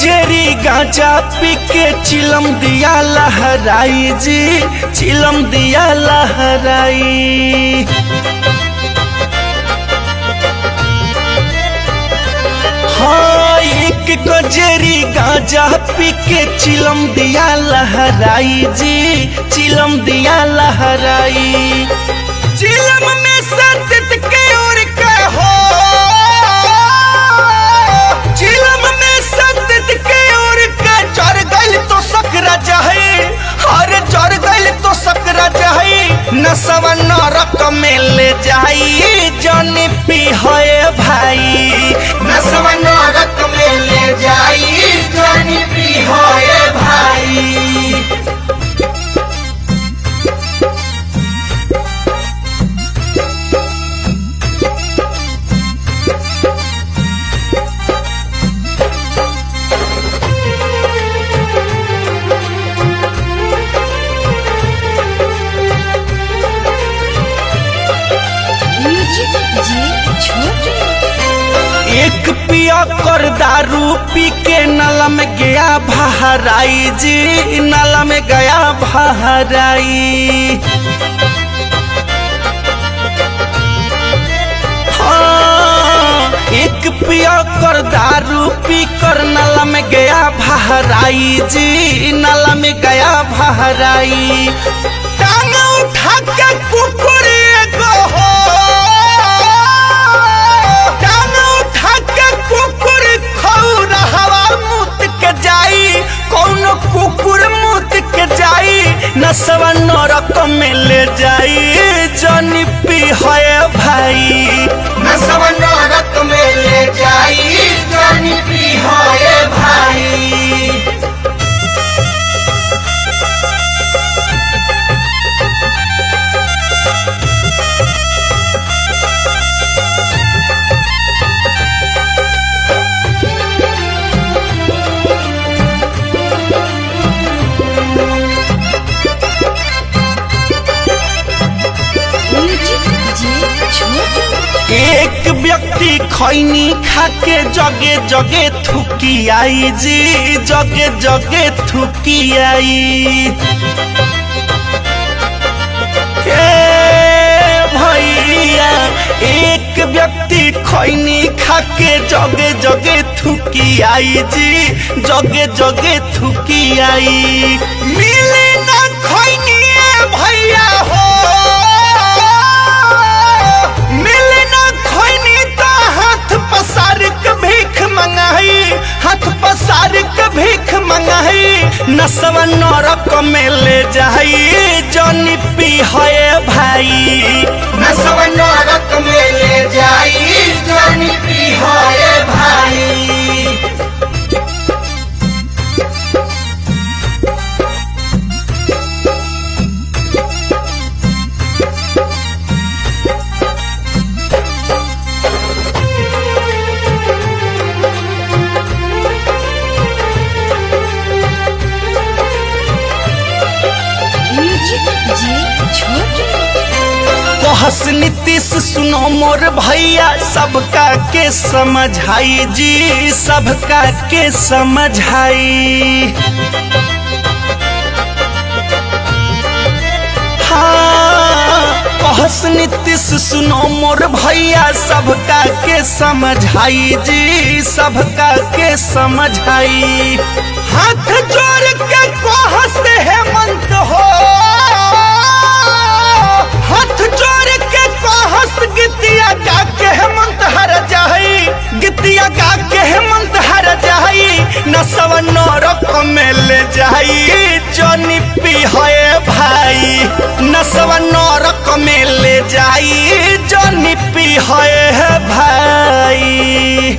Jerry गांजा पी के चिलम दिया लहराई जी, चिलम दिया लहराई। हाँ एक गजेरी गांजा पी के चिलम दिया लहराई जी, चिलम दिया लहराई। चिलम में सतत के उड़ के हो, चिलम में सतत के उड़ के चढ़ गइल तो सकरा जाए, अरे चढ़ गइल तो सकरा जाए। नसवा नरक में ले जाई जानी पी है भाई, नसवा नरक में ले जाई जानी पी है भाई। एक पिया कर दारू पी के नाला में गया बहराई जी, नाला में गया बहराई। हाँ एक पिया कर दारू पी कर नाला में गया बहराई जी, नाला में गया बहराई। टांग उठा के कुकुर एगो हो, कौनो कुकुर मुत के जाई, नसवा नरक में ले जाई जानी पी है भाई, नसवा नरक में ले जाई जानी पी है भाई। एक व्यक्ति खैनी खा के जगे जगे थुकी आई जी, जगे जगे थुकी आई। भैया एक व्यक्ति खैनी खा के जगे जगे थुकी आई जी, जगे जगे थुकी आई। मिली ना खैनी भैया हो, हाथ पसार के भीख मंगाई, नसवा नरक में ले जाई जानी पी है भाई, नसवा नरक में ले जाई जानी पी है भाई। कहस नीतीश सुनो मोर भैया, सबका के समझाई जी, सबका के समझाई। हाँ कहस नीतीश सुनो मोर भैया, सबका के समझाई जी, सबका के समझाई। हाथ जोड़ के कहस हेमंत हो, हाथ जोड़ के कहस गीतिया गा के हेमंत हर जाई, गीतिया गा के हेमंत हर जाई। नसवा नरक में ले जाई जानी पी है भाई, नसवा नरक में ले जाई जानी पी है भाई।